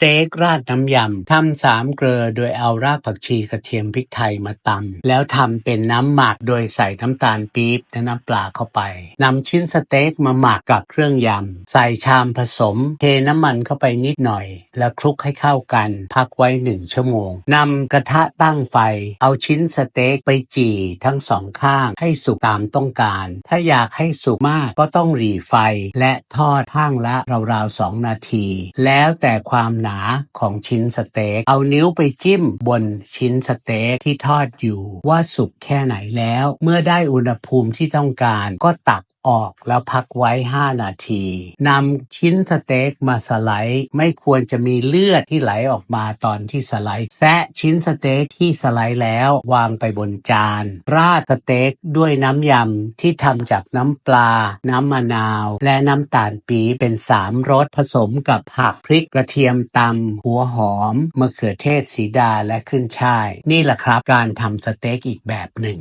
เต๊กราดน้ำยำทำสามเกลอโดยเอารากผักชีกระเทียมพริกไทยมาตำแล้วทำเป็นน้ำหมักโดยใส่น้ำตาลปี๊บและน้ำปลาเข้าไปนำชิ้นสเต๊กมาหมักกับเครื่องยำใส่ชามผสมเทน้ำมันเข้าไปนิดหน่อยแล้วคลุกให้เข้ากันพักไว้1 ชั่วโมงนำกระทะตั้งไฟเอาชิ้นสเต๊กไปจี่ทั้ง2 ข้างให้สุกตามต้องการถ้าอยากให้สุกมากก็ต้องหรี่ไฟและทอดข้างละราวๆ2 นาทีแล้วแต่ความหนาของชิ้นสเต๊กเอานิ้วไปจิ้มบนชิ้นสเต๊กที่ทอดอยู่ว่าสุกแค่ไหนแล้วเมื่อได้อุณหภูมิที่ต้องการก็ตักออกแล้วพักไว้5 นาทีนำชิ้นสเต๊กมาสไลด์ไม่ควรจะมีเลือดที่ไหลออกมาตอนที่สไลด์แซะชิ้นสเต๊กที่สไลด์แล้ววางไปบนจานราดสเต๊กด้วยน้ำยำที่ทำจากน้ำปลาน้ำมะนาวและน้ำตาลปี๊บเป็น3 รสผสมกับผักพริกกระเทียมตำหัวหอมมะเขือเทศสีดาและขึ้นฉ่ายนี่แหละครับการทำสเต๊กอีกแบบหนึ่ง